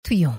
8h01.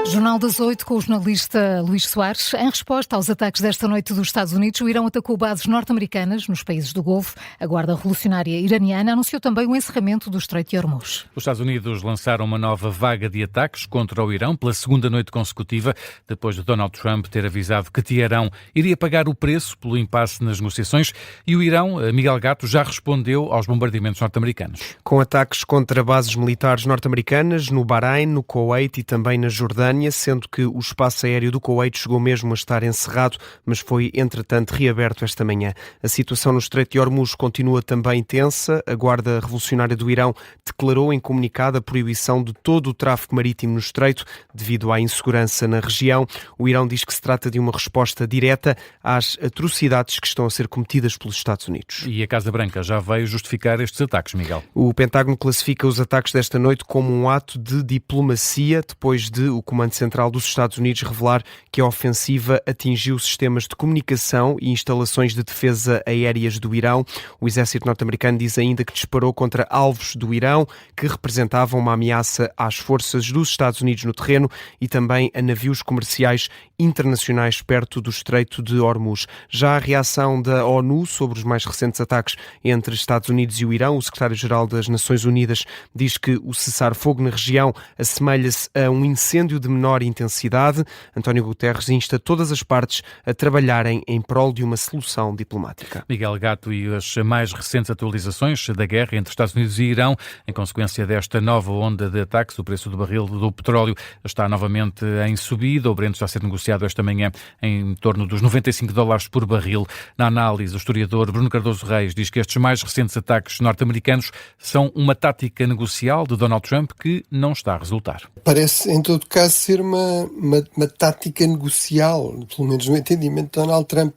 Jornal das 8 com o jornalista Luís Soares. Em resposta aos ataques desta noite dos Estados Unidos, o Irão atacou bases norte-americanas nos países do Golfo. A Guarda Revolucionária Iraniana anunciou também o encerramento do Estreito de Hormuz. Os Estados Unidos lançaram uma nova vaga de ataques contra o Irão pela segunda noite consecutiva, depois de Donald Trump ter avisado que Teherão iria pagar o preço pelo impasse nas negociações, e o Irão, Miguel Gato, já respondeu aos bombardeamentos norte-americanos. Com ataques contra bases militares norte-americanas no Bahrein, no Kuwait e também na Jordânia, sendo que o espaço aéreo do Kuwait chegou mesmo a estar encerrado, mas foi, entretanto, reaberto esta manhã. A situação no Estreito de Hormuz continua também tensa. A Guarda Revolucionária do Irão declarou em comunicado a proibição de todo o tráfego marítimo no Estreito, devido à insegurança na região. O Irão diz que se trata de uma resposta direta às atrocidades que estão a ser cometidas pelos Estados Unidos. E a Casa Branca já veio justificar estes ataques, Miguel. O Pentágono classifica os ataques desta noite como um ato de diplomacia, depois de o Comando Central dos Estados Unidos revelar que a ofensiva atingiu sistemas de comunicação e instalações de defesa aéreas do Irão. O exército norte-americano diz ainda que disparou contra alvos do Irão que representavam uma ameaça às forças dos Estados Unidos no terreno e também a navios comerciais internacionais perto do Estreito de Hormuz. Já a reação da ONU sobre os mais recentes ataques entre Estados Unidos e o Irão, o secretário-geral das Nações Unidas diz que o cessar-fogo na região assemelha-se a um incêndio de menor intensidade. António Guterres insta todas as partes a trabalharem em prol de uma solução diplomática. Miguel Gato, e as mais recentes atualizações da guerra entre Estados Unidos e Irão, em consequência desta nova onda de ataques, o preço do barril do petróleo está novamente em subida. O Brent já a ser negociado esta manhã em torno dos $95 por barril. Na análise, o historiador Bruno Cardoso Reis diz que estes mais recentes ataques norte-americanos são uma tática negocial de Donald Trump que não está a resultar. Parece, em todo caso, ser uma tática negocial, pelo menos no entendimento de Donald Trump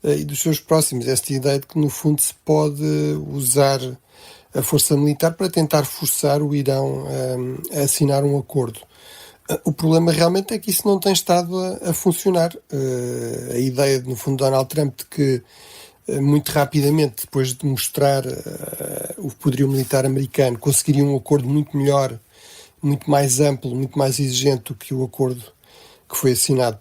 e dos seus próximos. Esta ideia de que, no fundo, se pode usar a força militar para tentar forçar o Irão a assinar um acordo. O problema realmente é que isso não tem estado a funcionar. A ideia, no fundo, de Donald Trump de que muito rapidamente, depois de mostrar o poderio militar americano, conseguiria um acordo muito melhor, muito mais amplo, muito mais exigente do que o acordo que foi assinado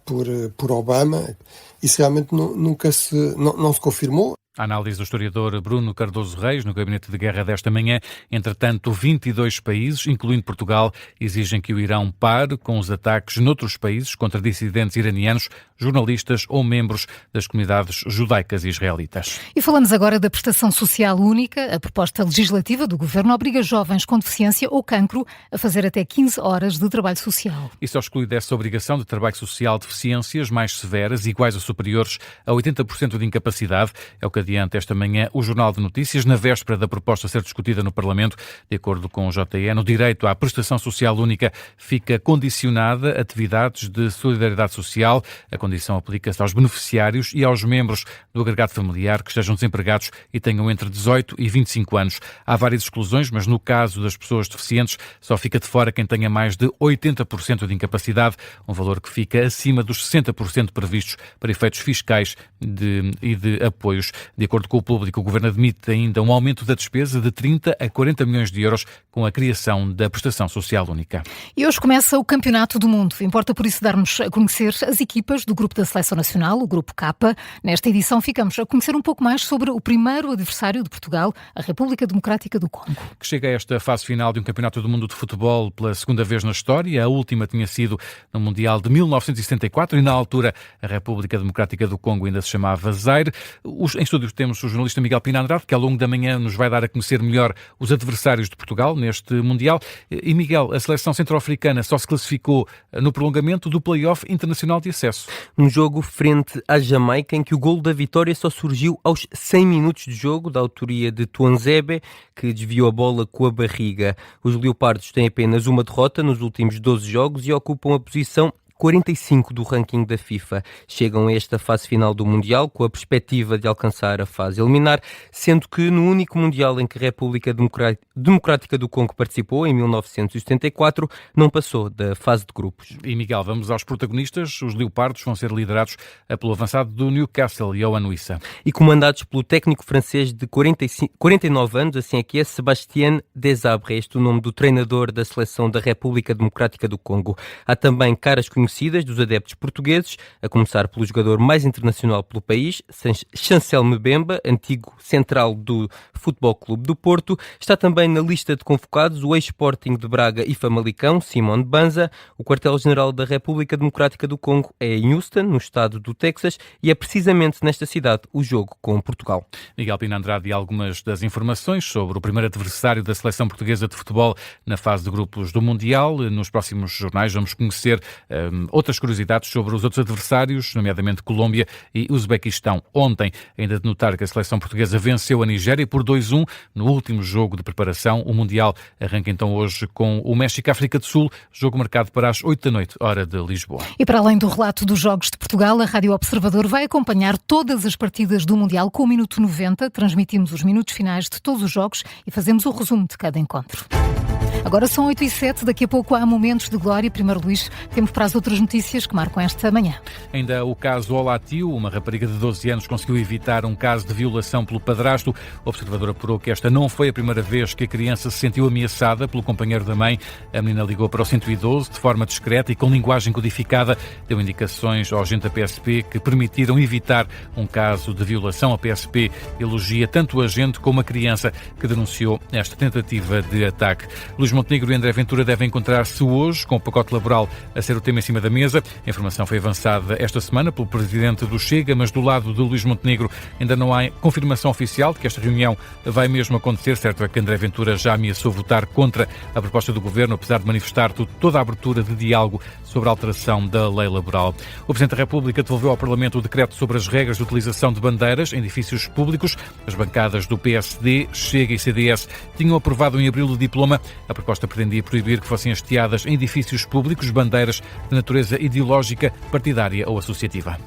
por Obama. Isso realmente não se confirmou. A análise do historiador Bruno Cardoso Reis no gabinete de guerra desta manhã. Entretanto, 22 países, incluindo Portugal, exigem que o Irão pare com os ataques noutros países contra dissidentes iranianos, jornalistas ou membros das comunidades judaicas e israelitas. E falamos agora da prestação social única. A proposta legislativa do Governo obriga jovens com deficiência ou cancro a fazer até 15 horas de trabalho social. E só exclui dessa obrigação de trabalho social deficiências mais severas, iguais ou superiores a 80% de incapacidade. É o que adianta esta manhã o Jornal de Notícias, na véspera da proposta ser discutida no Parlamento. De acordo com o JN, o direito à prestação social única fica condicionada a atividades de solidariedade social. A condição aplica-se aos beneficiários e aos membros do agregado familiar que estejam desempregados e tenham entre 18 e 25 anos. Há várias exclusões, mas no caso das pessoas deficientes só fica de fora quem tenha mais de 80% de incapacidade, um valor que fica acima dos 60% previstos para efeitos fiscais e de apoios. De acordo com o Público, o Governo admite ainda um aumento da despesa de 30 a 40 milhões de euros com a criação da prestação social única. E hoje começa o Campeonato do Mundo. Importa por isso dar-nos a conhecer as equipas do Grupo da Seleção Nacional, o Grupo K. Nesta edição ficamos a conhecer um pouco mais sobre o primeiro adversário de Portugal, a República Democrática do Congo. Que chega a esta fase final de um Campeonato do Mundo de Futebol pela segunda vez na história. A última tinha sido no Mundial de 1974 e na altura a República Democrática do Congo ainda se chamava Zaire. Em estúdios temos o jornalista Miguel Pina Andrade, que ao longo da manhã nos vai dar a conhecer melhor os adversários de Portugal neste Mundial. E Miguel, a seleção centro-africana só se classificou no prolongamento do play-off internacional de acesso. Um jogo frente à Jamaica em que o golo da vitória só surgiu aos 100 minutos de jogo, da autoria de Tuanzebe, que desviou a bola com a barriga. Os Leopardos têm apenas uma derrota nos últimos 12 jogos e ocupam a posição 45 do ranking da FIFA. Chegam a esta fase final do Mundial com a perspectiva de alcançar a fase eliminar, sendo que no único Mundial em que a República Democrática do Congo participou, em 1974, não passou da fase de grupos. E Miguel, vamos aos protagonistas. Os Leopardos vão ser liderados pelo avançado do Newcastle, Yohan Wissa. E comandados pelo técnico francês de 49 anos, assim é que é, Sébastien Desabre, este é o nome do treinador da seleção da República Democrática do Congo. Há também caras conhecidas dos adeptos portugueses, a começar pelo jogador mais internacional pelo país, Chancel Mbemba, antigo central do Futebol Clube do Porto. Está também na lista de convocados o ex-Sporting de Braga e Famalicão, Simone Banza. O quartel-general da República Democrática do Congo é em Houston, no estado do Texas, e é precisamente nesta cidade o jogo com Portugal. Miguel Pina Andrade e algumas das informações sobre o primeiro adversário da seleção portuguesa de futebol na fase de grupos do Mundial. Nos próximos jornais vamos conhecer outras curiosidades sobre os outros adversários, nomeadamente Colômbia e Uzbequistão. Ontem, ainda de notar que a seleção portuguesa venceu a Nigéria por 2-1 no último jogo de preparação. O Mundial arranca então hoje com o México-África do Sul, jogo marcado para as 8 da noite, hora de Lisboa. E para além do relato dos Jogos de Portugal, a Rádio Observador vai acompanhar todas as partidas do Mundial com o Minuto 90. Transmitimos os minutos finais de todos os jogos e fazemos o resumo de cada encontro. Agora são 8h07, daqui a pouco há Momentos de Glória. Primeiro, Luís, temos para as outras notícias que marcam esta manhã. Ainda o caso Olatiu, uma rapariga de 12 anos conseguiu evitar um caso de violação pelo padrasto. O observador apurou que esta não foi a primeira vez que a criança se sentiu ameaçada pelo companheiro da mãe. A menina ligou para o 112 de forma discreta e com linguagem codificada. Deu indicações ao agente da PSP que permitiram evitar um caso de violação. A PSP elogia tanto o agente como a criança que denunciou esta tentativa de ataque. Luís Montenegro e André Ventura devem encontrar-se hoje com o pacote laboral a ser o tema em cima da mesa. A informação foi avançada esta semana pelo presidente do Chega, mas do lado de Luís Montenegro ainda não há confirmação oficial de que esta reunião vai mesmo acontecer. Certo é que André Ventura já ameaçou votar contra a proposta do governo, apesar de manifestar toda a abertura de diálogo sobre a alteração da lei laboral. O Presidente da República devolveu ao Parlamento o decreto sobre as regras de utilização de bandeiras em edifícios públicos. As bancadas do PSD, Chega e CDS tinham aprovado em abril o diploma. A proposta pretendia proibir que fossem hasteadas em edifícios públicos bandeiras de natureza ideológica, partidária ou associativa.